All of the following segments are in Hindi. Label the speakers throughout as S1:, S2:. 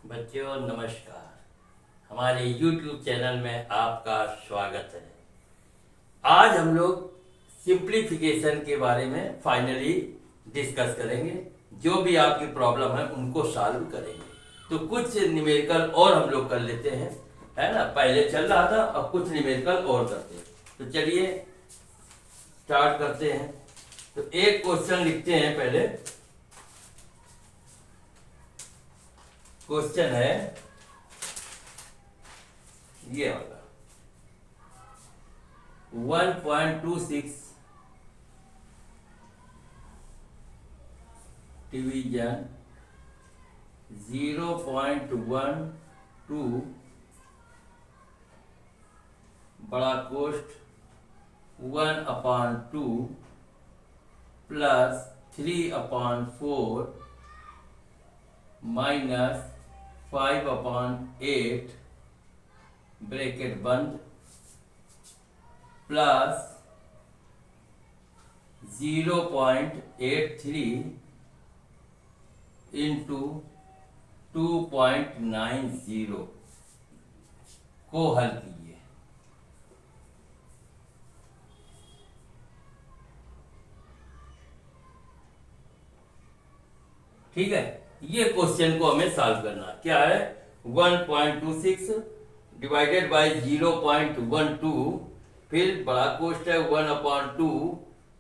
S1: बच्चों नमस्कार। हमारे YouTube चैनल में आपका स्वागत है। आज हम लोग सिंप्लीफिकेशन के बारे में फाइनली डिस्कस करेंगे। जो भी आपकी प्रॉब्लम है उनको सॉल्व करेंगे। तो कुछ न्यूमेरिकल और हम लोग कर लेते हैं, है ना। पहले चल रहा था, अब कुछ न्यूमेरिकल और करते हैं। तो चलिए स्टार्ट करते हैं। तो एक क्वेश्चन लिखते हैं पहले। क्वेश्चन है ये वाला 1.26 डिवीजन 0.12 बड़ा कोष्ठ 1/2 प्लस 3/4 माइनस 5/8 ब्रैकेट बंद प्लस 0.83 इंटू 2.90 को हल कीजिए। ठीक है, ये क्वेश्चन को हमें सॉल्व करना क्या है। 1.26 डिवाइडेड बाय 0.12, फिर बड़ा कोष्ठ है 1/2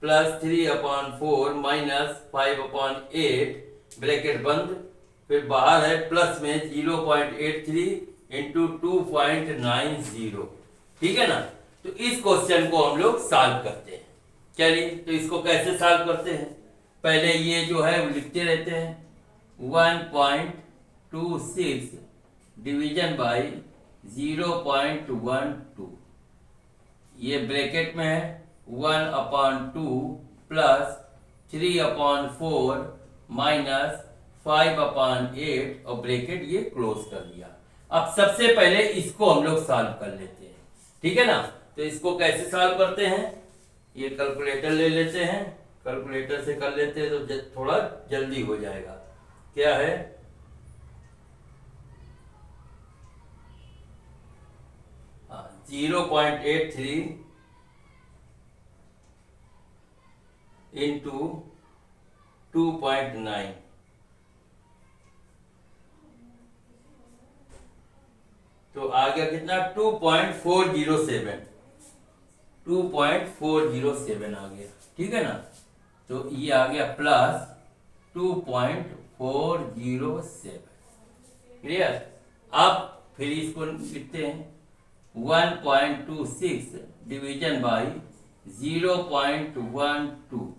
S1: प्लस 3/4 माइनस 5/8 ब्रैकेट बंद, फिर बाहर है प्लस में 0.83 इंटू 2.90। ठीक है ना। तो इस क्वेश्चन को हम लोग सॉल्व करते हैं। चलिए, तो इसको कैसे सॉल्व करते हैं। पहले ये जो है वो लिखते रहते हैं 1.26 डिवीजन बाय 0.12, ये ब्रैकेट में है 1/2 प्लस 3/4 माइनस 5/8 और ब्रैकेट ये क्लोज कर दिया। अब सबसे पहले इसको हम लोग सॉल्व कर लेते हैं। ठीक है ना। तो इसको कैसे सॉल्व करते हैं, ये कैलकुलेटर ले लेते हैं। कैलकुलेटर से कर लेते हैं तो थोड़ा जल्दी हो जाएगा। क्या है 0.83 इंटू 2.9, तो आ गया कितना 2.407 आ गया। ठीक है ना। तो ये आ गया प्लस 2.407। क्लियर। अब फिर इसको लिखते हैं 1.26 डिवीजन बाय 0.12।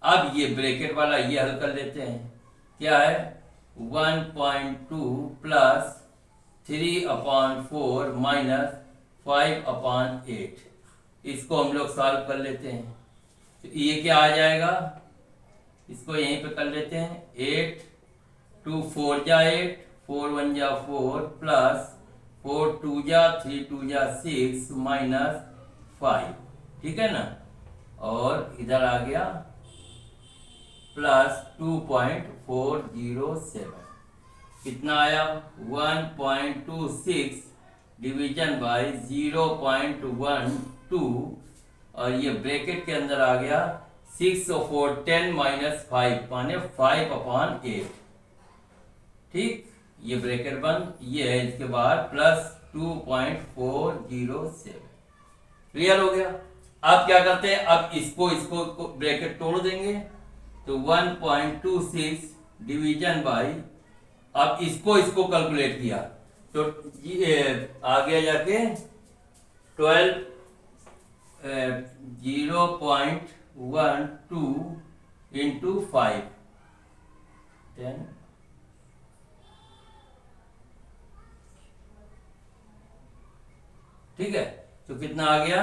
S1: अब ये ब्रैकेट वाला ये हल कर लेते हैं। क्या है 1.2 प्लस 3/4 माइनस 5/8, इसको हम लोग सॉल्व कर लेते हैं। तो ये क्या आ जाएगा, इसको यहीं पे कर लेते हैं। 8 2 4 जा 8, 4 1 जा 4 प्लस 4 2 जा 3 2 जा 6 माइनस 5। ठीक है ना। और इधर आ गया प्लस 2.407। कितना आया 1.26 डिवीजन बाय 0.12, और ये ब्रैकेट के अंदर आ गया 6 और 4 10 माइनस 5 माने 5/8। ठीक, ये ब्रैकेट बंद, ये है इसके बाद प्लस 2.407। क्लियर हो गया। अब क्या करते हैं, अब इसको इसको ब्रैकेट तोड़ देंगे। तो 1.26 डिवीजन बाय, अब इसको इसको कैलकुलेट किया तो ये आ गया जाके 12 0.12 इंटू 5 10। ठीक है, तो कितना आ गया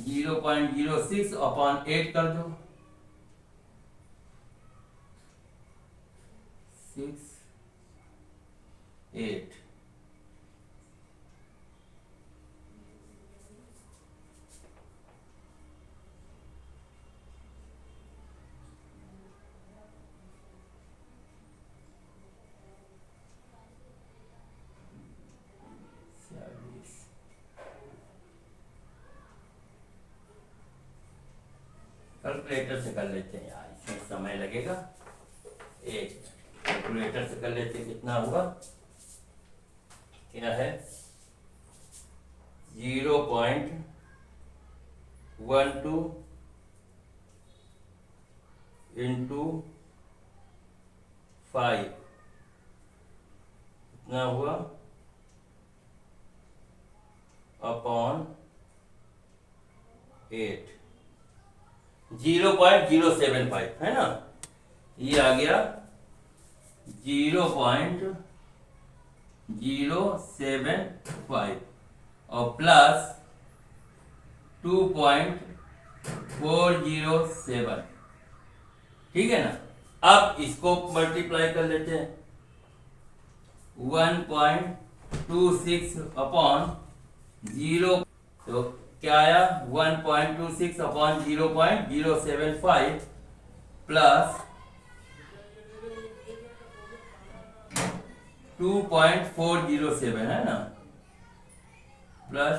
S1: 0.06/8 कर दो 6 8। कैलकुलेटर से कर लेते हैं यार, इसमें समय लगेगा। एक कैलकुलेटर से कर लेते हैं, कितना हुआ, क्या है 0.12 इंटू 5 कितना हुआ अपॉन 8, 0.075 है ना, ये आ गया 0.075 और प्लस 2.407, ठीक है ना। अब इसको मल्टीप्लाई कर लेते हैं, 1.26 अपॉन 0, तो क्या आया 1.26 अपॉन 0.075 प्लस 2.407 है ना, प्लस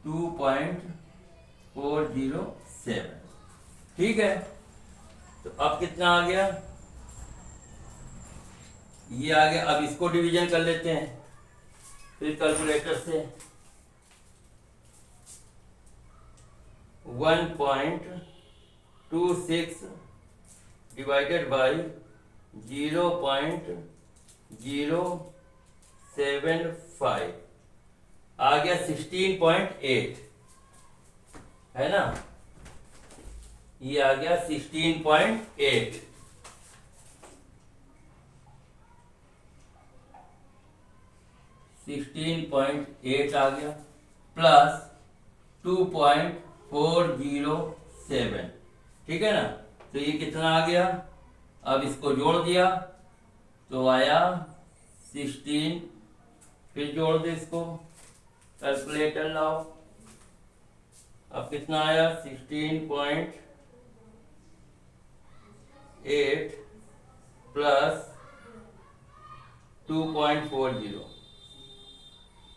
S1: 2.407, ठीक है। तो अब कितना आ गया, ये आ गया। अब इसको डिवीजन कर लेते हैं फिर कैलकुलेटर से, 1.26 डिवाइडेड बाई 0.075 आ गया 16.8 है ना, ये आ गया 16.8, 16.8 आ गया प्लस 2.407, ठीक है ना। तो ये कितना आ गया, अब इसको जोड़ दिया तो आया 16, फिर जोड़ दे इसको, कैलकुलेटर लाओ, अब कितना आया 16.8 प्लस 2.40,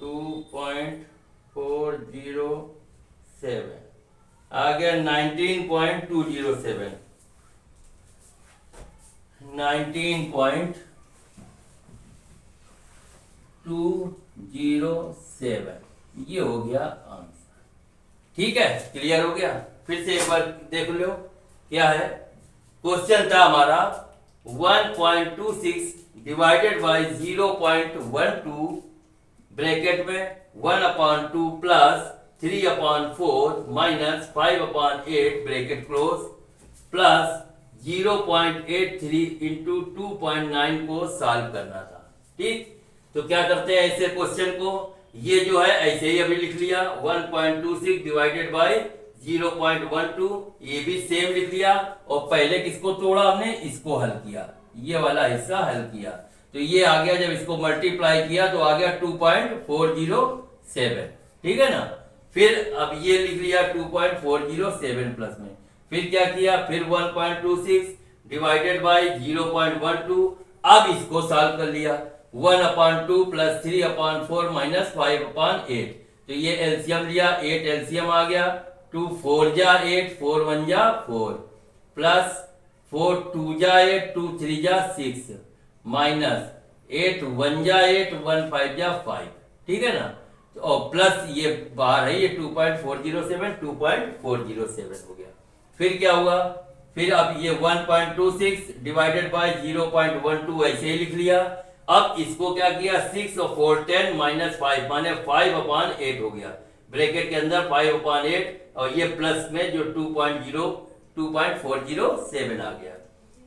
S1: 2.407 आ गया 19.207, 19.207, ये हो गया आंसर, ठीक है। क्लियर हो गया। फिर से एक बार देख लो, क्या है क्वेश्चन था हमारा 1.26 डिवाइडेड बाई 0.12 ब्रैकेट में 1/2 plus 3/4 minus 5/8 bracket close plus 0.83 into 2.9 को सॉल्व करना था, ठीक। तो क्या करते हैं ऐसे क्वेश्चन को, ये जो है ऐसे ही अभी लिख लिया, 1.26 डिवाइडेड बाई 0.12, ये भी सेम लिख लिया, और पहले किसको तोड़ा हमने, इसको हल किया, ये वाला हिस्सा हल किया, तो ये आ गया, जब इसको मल्टीप्लाई किया तो आ गया 2.407, ठीक है ना। फिर अब ये लिख लिया 2.407 प्लस में, फिर क्या किया, फिर 1.26 डिवाइडेड बाई 0.12, अब इसको सॉल्व कर लिया, 1/2 प्लस 3/4 माइनस 5/8, तो ये एलसीएम लिया, 8 एलसीएम आ गया, 2 4 जा 8, 4 1 जा 4 प्लस 4 2 जा 8, 2 3 जा 6 माइनस 8 1 जा 8, 1 5 जा 5, ठीक है ना। तो और प्लस ये बाहर है, ये 2.407 2.407 हो गया। फिर क्या हुआ, फिर अब ये 1.26 डिवाइडेड बाय 0.12 ऐसे ही लिख लिया। अब इसको क्या किया, 6 और 4 10 माइनस 5 माने 5/8 हो गया, ब्रैकेट के अंदर 5/8, और ये प्लस में जो 2.407 आ गया।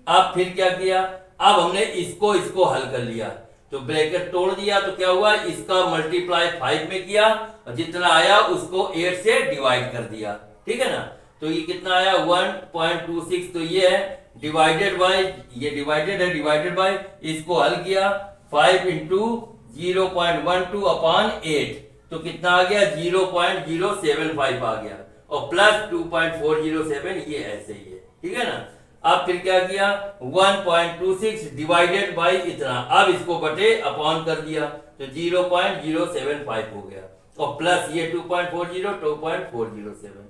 S1: अब फिर क्या किया, अब हमने इसको हल कर लिया, तो ब्रैकेट तोड़ दिया, तो क्या हुआ, इसका मल्टीप्लाई 5 में किया और जितना आया उसको 8 से डिवाइड कर दिया, ठीक है ना। तो ये कितना आया 1.26, तो ये है डिवाइडेड बाय, ये डिवाइडेड है, डिवाइडेड बाय, इसको हल किया 5 इंटू 0.12/8, तो कितना आ गया 0.075 आ गया, और प्लस 2.407, ये ऐसे ही है, ठीक है ना। अब फिर क्या किया, 1.26 डिवाइडेड बाई इतना, अब इसको बटे अपॉन कर दिया, तो 0.075 हो गया, और प्लस ये 2.40 2.407,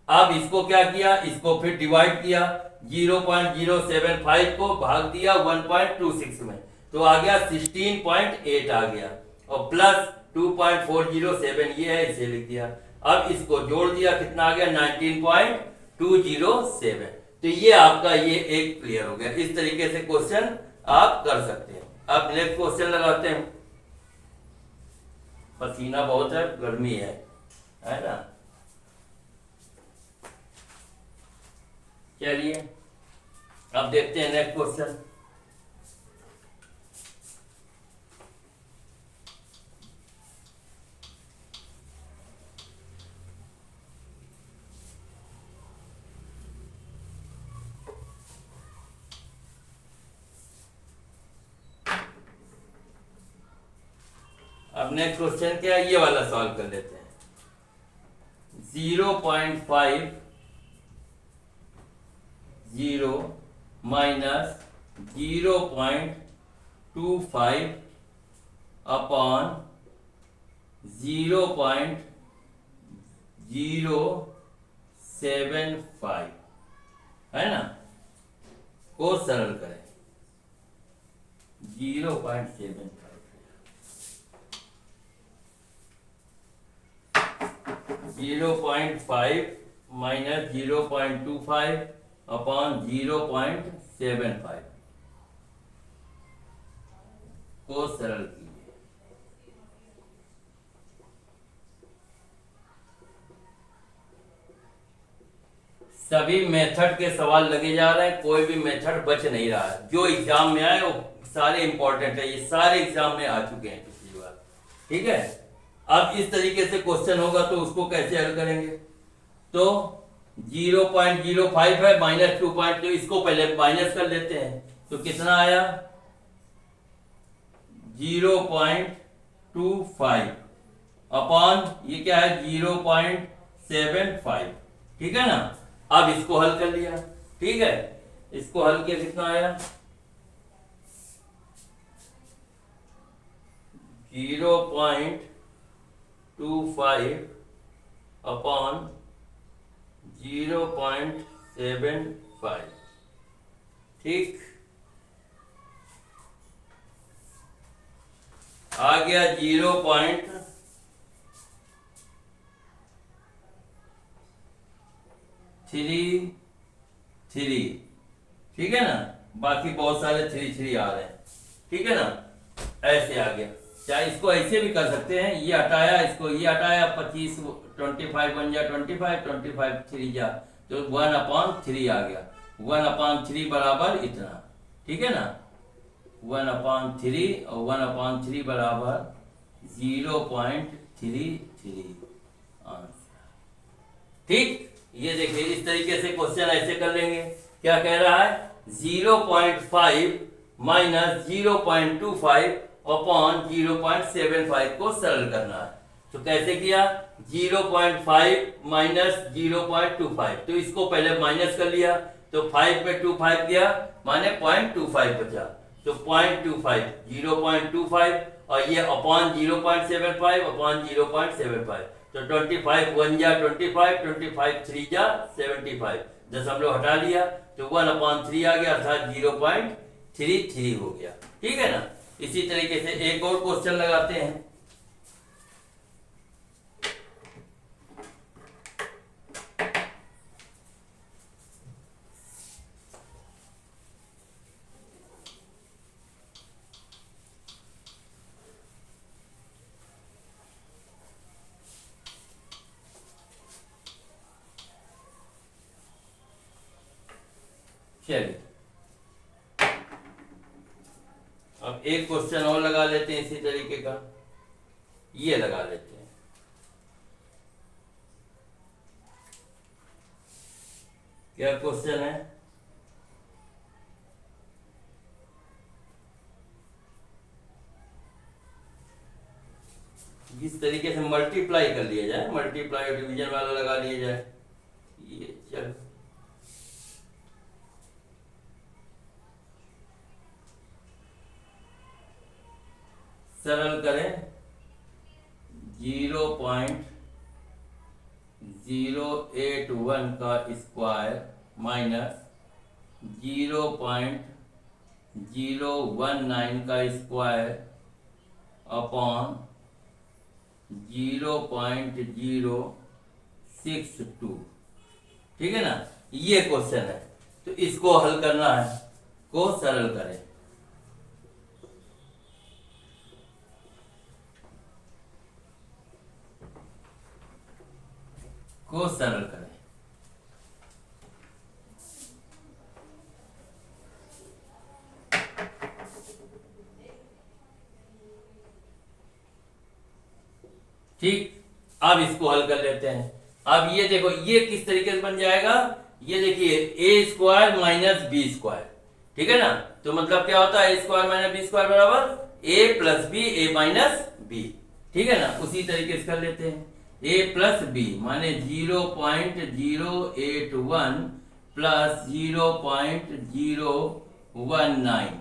S1: अब इसको क्या किया, इसको फिर डिवाइड किया, 0.075 को भाग दिया 1.26 में, तो आ गया 16.8 आ गया, और प्लस 2.407 ये है, इसे लिख दिया। अब इसको जोड़ दिया, कितना आ गया 19.207। तो ये आपका ये एक क्लियर हो गया। इस तरीके से क्वेश्चन आप कर सकते हैं। अब नेक्स्ट क्वेश्चन लगाते हैं। पसीना बहुत है, गर्मी है ना। चलिए अब देखते हैं नेक्स्ट क्वेश्चन। अब नेक्स्ट क्वेश्चन क्या है, ये वाला सॉल्व कर लेते हैं। 0.50 माइनस 0.25 अपॉन 0.075 है ना, को सरल करें। 0.75 0.5 माइनस 0.25 अपॉन 0.75 को सरल कीजिए। सभी मेथड के सवाल लगे जा रहे हैं, कोई भी मेथड बच नहीं रहा है। जो एग्जाम में आए वो सारे इंपॉर्टेंट है, ये सारे एग्जाम में आ चुके हैं पिछली बार। ठीक है, अब इस तरीके से क्वेश्चन होगा तो उसको कैसे हल करेंगे। तो 0.05 है माइनस 2.2, इसको पहले माइनस कर लेते हैं, तो कितना आया 0.25 अपॉन ये क्या है 0.75। ठीक है ना। अब इसको हल कर लिया, ठीक है, इसको हल किया, कितना आया 0.25 अपॉन 0.75। ठीक, आ गया 0.33। ठीक है ना, बाकी बहुत सारे 3 आ रहे हैं। ठीक है ना, ऐसे आ गया। चाहे इसको ऐसे भी कर सकते हैं, ये हटाया, इसको ये हटाया, 25 25 बन जा 25 25 3 जा, तो 1/3 आ गया। 1/3 बराबर इतना। ठीक है ना, 1/3 और 1/3 बराबर 0.33 आंसर। ठीक, ये देखिए इस तरीके से क्वेश्चन ऐसे कर लेंगे। क्या कह रहा है 0.5 माइनस 0.25 अपॉन 0.75 को सरल करना है। तो कैसे किया, 0.5 माइनस 0.25, तो इसको पहले माइनस कर लिया, तो 5 में 25 गया माने 0.25 बचा, तो 0.25 0.25 और ये अपॉन 0.75 अपॉन 0.75, तो 25 1 जा 25 25 3 जा 75, दशमलव हटा लिया, तो 1/3 आ गया, अर्थात 0.33 हो गया। ठीक है ना। इसी तरीके से एक और क्वेश्चन लगाते हैं। चलिए अब एक क्वेश्चन और लगा लेते हैं इसी तरीके का, ये लगा लेते हैं। क्या क्वेश्चन है, इस तरीके से मल्टीप्लाई कर लिया जाए, मल्टीप्लाई और डिवीजन वाला लगा लिया जाए। ये चल सरल करें, 081 का स्क्वायर माइनस 0.019 का स्क्वायर अपॉन 0.062। ठीक है ना, ये क्वेश्चन है। तो इसको हल करना है, को सरल करें। को सरल करें। ठीक, अब इसको हल कर लेते हैं। अब ये देखो, ये किस तरीके से बन जाएगा, ये देखिए ए स्क्वायर माइनस बी स्क्वायर। ठीक है ना, तो मतलब क्या होता है, ए स्क्वायर माइनस बी स्क्वायर बराबर ए प्लस बी, ए माइनस बी। ठीक है ना, उसी तरीके से कर लेते हैं। ए प्लस बी माने 0.081 प्लस 0.019,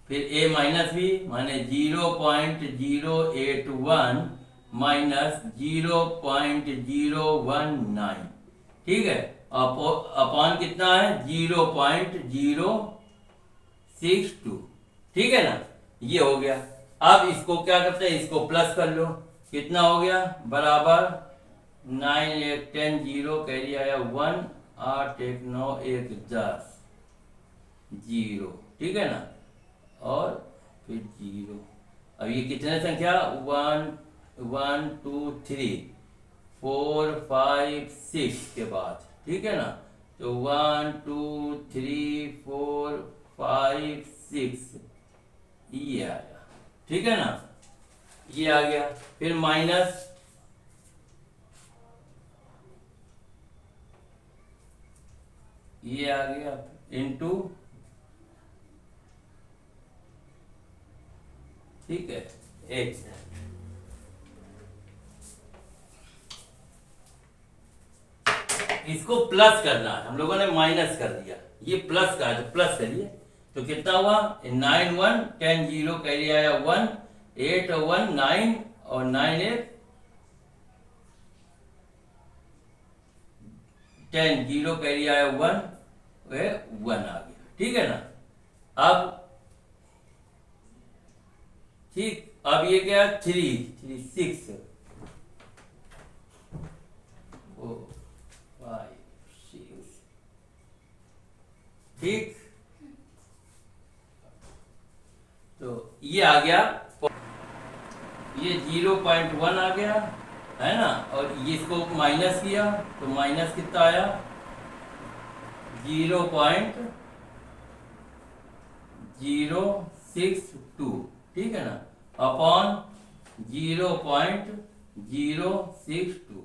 S1: फिर ए माइनस बी माने 0.081 माइनस 0.019। ठीक है, अपॉन कितना है, 0.062। ठीक है ना, ये हो गया। अब इसको क्या करते हैं, इसको प्लस कर लो। कितना हो गया, बराबर 9 1 10 0 कैरी आया 1, 8 1 9 1 10 0। ठीक है ना, और फिर 0। अब ये कितने संख्या, 1 1 2 3 4 5 6 के बाद। ठीक है ना, तो 1 2 3 4 5 6 ये आया। ठीक है ना, ये आ गया। फिर माइनस ये आ गया, इनटू, ठीक है, एक इसको प्लस करना है, हम लोगों ने माइनस कर दिया, ये प्लस का है तो प्लस करिए। तो कितना हुआ, 9 1 10 0 कैरी आया 1, 8 1 9 और 9 8 10 0 कैरी आया 1, वह 1 आ गया। ठीक है ना, अब ठीक, अब ये क्या, 3 3 6 4 5 6। ठीक, तो ये आ गया, ये 0.1 आ गया है ना, और ये इसको माइनस किया तो माइनस कितना आया, 0.062। ठीक है ना, अपॉन 0.062।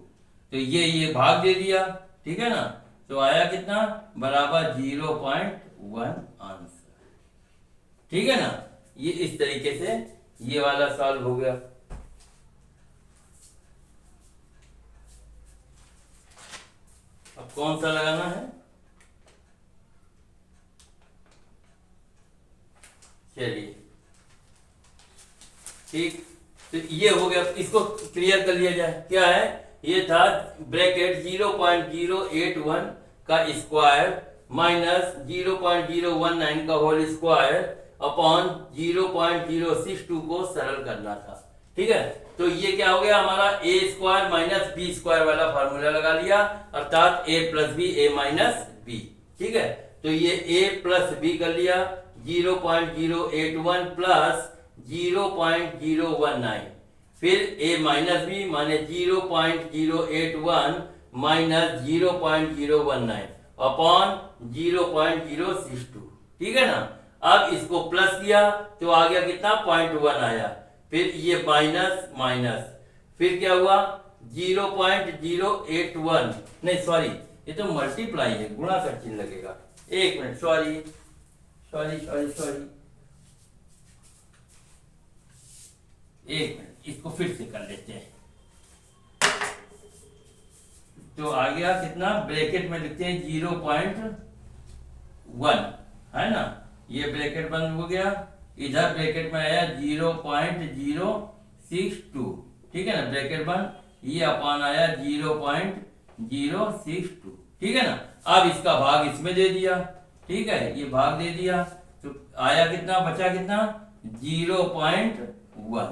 S1: तो ये भाग दे दिया। ठीक है ना, तो आया कितना, बराबर 0.1 आंसर। ठीक है ना, ये इस तरीके से ये वाला सॉल्व हो गया। अब कौन सा लगाना है, चलिए ठीक, तो ये हो गया। इसको क्लियर कर लिया जाए। क्या है, ये था ब्रैकेट 0.081 का स्क्वायर माइनस 0.019 का होल स्क्वायर अपॉन 0.062 को सरल करना था। ठीक है, तो ये क्या हो गया हमारा, ए स्क्वायर माइनस बी स्क्वायर वाला फार्मूला लगा लिया, अर्थात ए प्लस बी, ए माइनस बी। ठीक है, तो ये ए प्लस बी कर लिया, 0.081 प्लस 0.019, फिर a माइनस बी माने 0.081 माइनस 0.019 अपॉन 0.062। ठीक है ना, अब इसको प्लस किया तो आ गया कितना, 0.1 आया, फिर ये माइनस माइनस, फिर क्या हुआ 0.081, नहीं सॉरी, ये तो मल्टीप्लाई है, गुणा का चिन्ह लगेगा। एक minute, sorry sorry sorry sorry, एक मिनट, इसको फिर से कर लेते हैं। तो आ गया कितना, ब्रैकेट में लिखते हैं 0.1 है ना, ये ब्रैकेट बंद हो गया, इधर ब्रैकेट में आया 0.062। ठीक है ना, ब्रैकेट बंद, ये अपान आया 0.062। 0.062, ठीक है ना। अब इसका भाग इसमें दे दिया, ठीक है, ये भाग दे दिया तो आया कितना, बचा कितना, 0.1।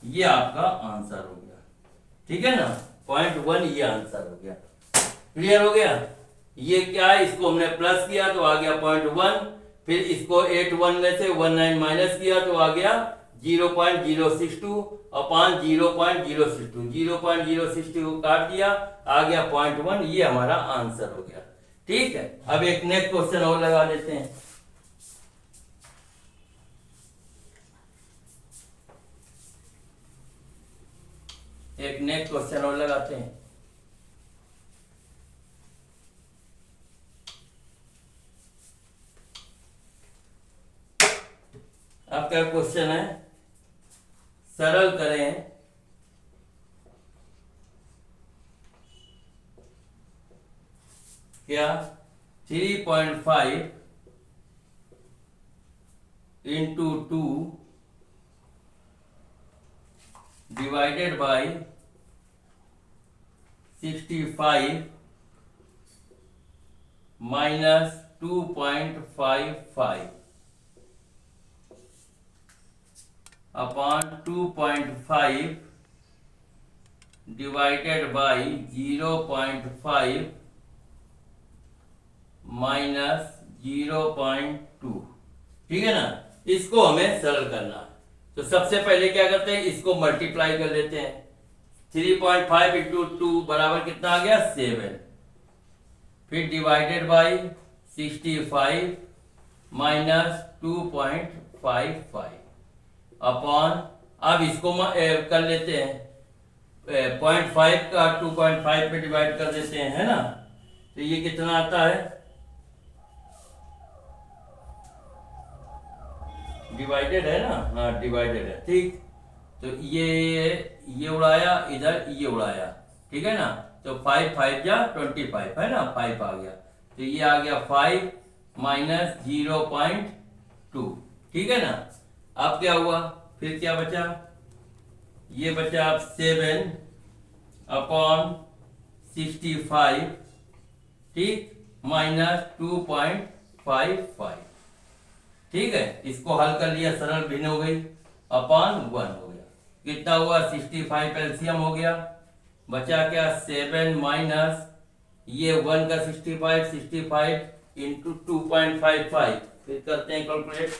S1: ये आपका आंसर हो गया, ठीक है ना, 0.1 ये आंसर हो गया। क्लियर हो गया। ये क्या है, इसको हमने प्लस किया तो आ गया 0.1, फिर इसको 81 में से 19 माइनस किया तो आ गया 0.062 अपॉन 0.062, 0.062 को काट दिया, आ गया 0.1, ये हमारा आंसर हो गया। ठीक है, अब एक नेक्स्ट क्वेश्चन और लगा लेते हैं। एक नेक्स्ट क्वेश्चन और लगाते हैं। आपका क्वेश्चन है, सरल करें क्या 3.5 into 2 divided by 65 minus 2.55 upon 2.5 divided by 0.5 minus 0.2, ठीक है ना। इसको हमें सरल करना है, तो सबसे पहले क्या करते हैं, इसको मल्टीप्लाई कर लेते हैं। 3.5 इंटू 2 बराबर कितना आ गया, 7, फिर डिवाइडेड बाई 65 माइनस 2.55 अपॉन, अब इसको कर लेते हैं 0.5 का 2.5 पे डिवाइड कर देते हैं, है ना। तो ये कितना आता है, डिवाइडेड है ना, हाँ डिवाइडेड है, ठीक। तो ये उड़ाया, इधर ये उड़ाया, ठीक है ना। तो 5 5 जा 25 है ना, 5 आ गया, तो ये आ गया 5 माइनस 0.2, ठीक है ना। अब क्या हुआ, फिर क्या बचा, ये बचा 7 अपॉन 65, ठीक, माइनस 2.55, ठीक है। इसको हल कर लिया, सरल भिन्न हो गई, अपॉन 1 हो गया, कितना हुआ 65 एलसीएम हो गया, बचा क्या 7 माइनस ये 1 का 65 इंटू 2.55, फिर करते हैं कैलकुलेट।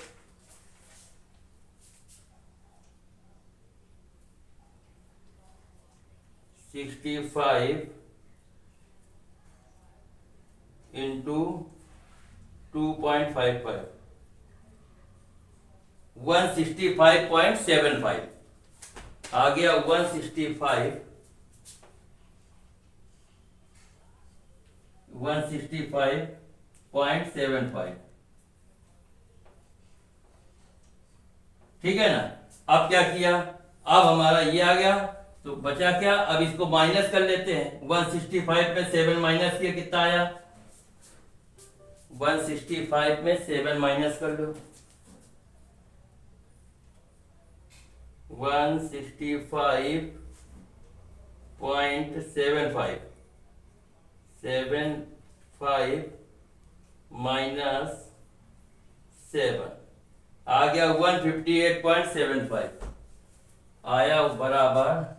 S1: 65 इंटू 2.55, 165.75 आ गया, 165.75, ठीक है ना। अब क्या किया, अब हमारा ये आ गया, तो बचा क्या, अब इसको माइनस कर लेते हैं। 165 में 7 माइनस किया, कितना आया, 165 में 7 माइनस कर लो, 165.75 75 माइनस 7 आ गया 158.75, आया बराबर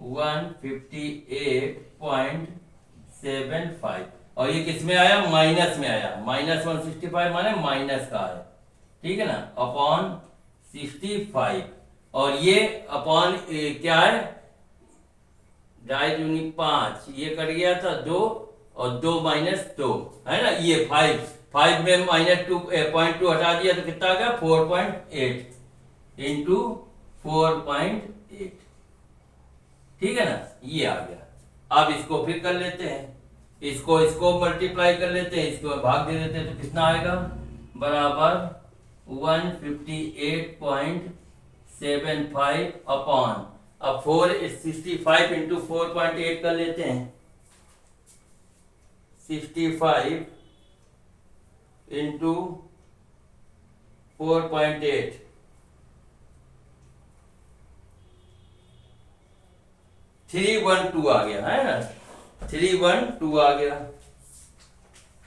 S1: 158.75, और ये किस में आया, माइनस में आया, माइनस 165 माने माइनस का है, ठीक है ना, अपॉन 65, और ये अपॉन क्या है, 2.5 दूनी 5, ये कट गया था 2 और 2 माइनस 2 है ना, ये 5 में माइनस 2.2 हटा दिया तो कितना आ गया 4.8 इंटू 4.8, ठीक है ना, ये आ गया। अब इसको फिर कर लेते हैं, इसको मल्टीप्लाई कर लेते हैं, इसको भाग दे देते हैं, तो कितना आएगा, बराबर 158.75 अपॉन, अब 65 इंटू 4.8 कर लेते हैं, 65 इंटू 4.8, 312 आ गया है ना, 312 आ गया,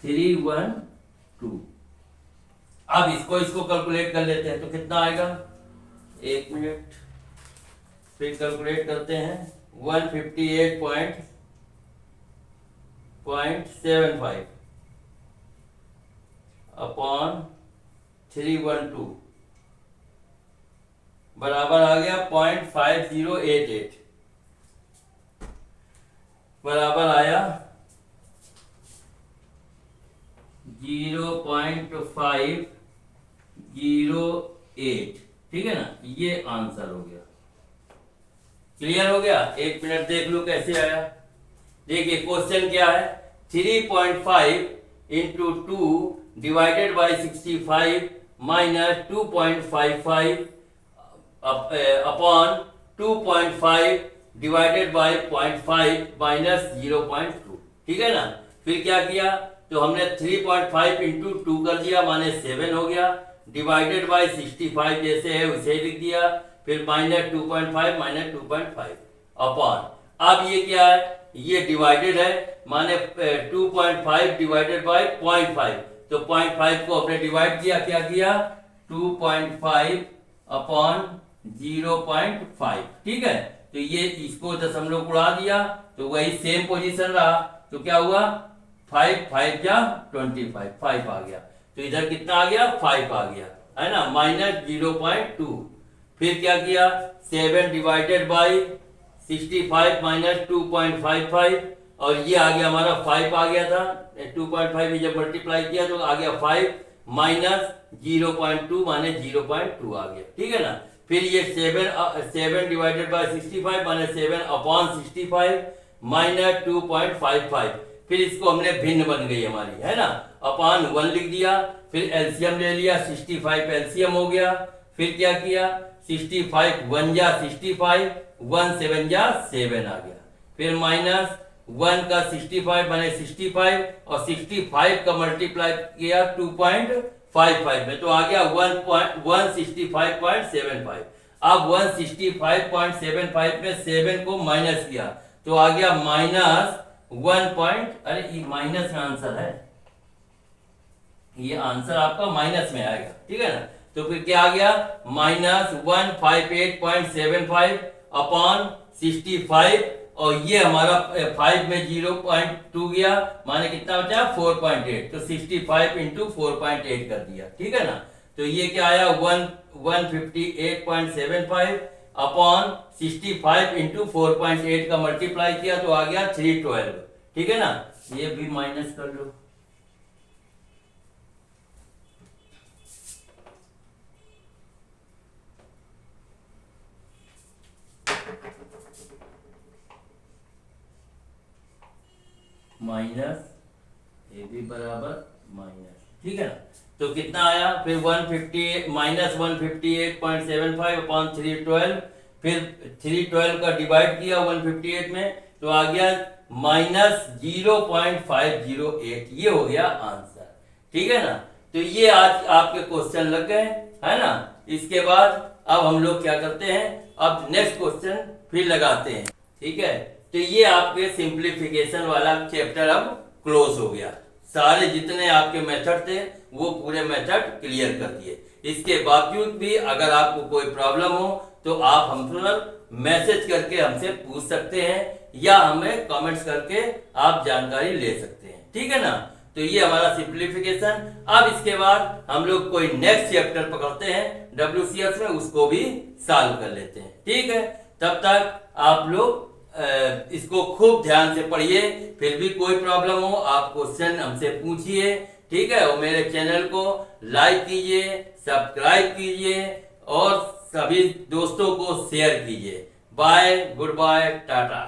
S1: 312। अब इसको कैलकुलेट कर लेते हैं तो कितना आएगा, 1 मिनट, फिर कैलकुलेट करते हैं। 158.75 अपॉन 312 बराबर आ गया 0.5088, बराबर आया 0.508। ठीक है ना, ये आंसर हो गया। क्लियर हो गया। 1 मिनट देख लो कैसे आया। देखिए क्वेश्चन क्या है, 3.5 into 2 divided by 65 minus 2.55 upon 2.5 divided by 0.5 minus 0.2। ठीक है ना। फिर क्या किया, तो हमने 3.5 इंटू 2 कर दिया, माने 7 हो गया, डिवाइडेड बाई 65 जैसे है उसे लिख दिया, फिर माइनस 2.5 माइनस 2.5 अपॉन, अब ये क्या है, ये डिवाइडेड है, माने 2.5 डिवाइडेड बाई 0.5, तो 0.5 को हमने डिवाइड किया, क्या किया 2.5 अपॉन 0.5। ठीक है, तो ये इसको दशमलव उड़ा दिया तो वही सेम पोजीशन रहा, तो क्या हुआ 5 5 जा 25, 5 आ गया, तो इधर कितना आ गया 5 आ गया, है ना, माइनस 0.2। फिर क्या किया 7 डिवाइडेड बाई 65 माइनस 2.55, और ये आ गया हमारा 5 आ गया था, 2.5 में जब मल्टीप्लाई किया तो आ गया 5 माइनस 0.2 माने 0.2 आ गया। ठीक है ना। फिर ये 7 डिवाइडेड बाई 65 माने 7 अपॉन 65 माइनस 2.55, फिर इसको हमने भिन्न बन गई हमारी, है ना, अपॉन 1 लिख दिया, फिर एलसीएम ले लिया, 65 एलसीएम हो गया, फिर क्या किया 65 1 जा 65, 1 7 जा 7 आ गया, फिर माइनस 1 का 65 माने 65 और 65 का मल्टीप्लाई किया 2.55 में, तो आ गया 165.75। अब 165.75 में 7 को माइनस किया तो आ गया माइनस 1 अरे ये माइनस में आंसर है, ये आंसर आपका माइनस में आएगा। ठीक है ना, तो फिर क्या आ गया माइनस 158.75 अपॉन 65, और ये हमारा 5 में 0.2 गया, माने कितना बचा 4.8, तो 65 इंटू 4.8 कर दिया। ठीक है ना, तो ये क्या आया 158.75 अपॉन 65 इंटू 4.8 का मल्टीप्लाई किया तो आ गया 312। ठीक है ना, ये भी माइनस कर लो, माइनस ये भी बराबर माइनस। ठीक है ना, तो कितना आया फिर 158 माइनस 158.75 अपॉन 312, फिर 312 का डिवाइड किया 158 में तो आ गया माइनस 0.508, ये हो गया आंसर। ठीक है ना, तो ये आज आपके क्वेश्चन लग गए, है ना। इसके बाद अब हम लोग क्या करते हैं, अब नेक्स्ट क्वेश्चन फिर लगाते हैं। ठीक है, तो ये आपके सिंप्लीफिकेशन वाला चैप्टर अब क्लोज हो गया, सारे जितने आपके मेथड थे वो पूरे मेथड क्लियर कर दिए। इसके बावजूद भी अगर आपको कोई प्रॉब्लम हो तो आप हमसे मैसेज करके हमसे पूछ सकते हैं या हमें कमेंट्स करके आप जानकारी ले सकते हैं। ठीक है ना, तो ये हमारा सिंप्लीफिकेशन। अब इसके बाद हम लोग कोई नेक्स्ट चैप्टर पकड़ते हैं WCS में, उसको भी सॉल्व कर लेते हैं। ठीक है, तब तक आप लोग इसको खूब ध्यान से पढ़िए, फिर भी कोई प्रॉब्लम हो आप क्वेश्चन हमसे पूछिए। ठीक है, और मेरे चैनल को लाइक कीजिए, सब्सक्राइब कीजिए और सभी दोस्तों को शेयर कीजिए। Bye, good bye, Tata.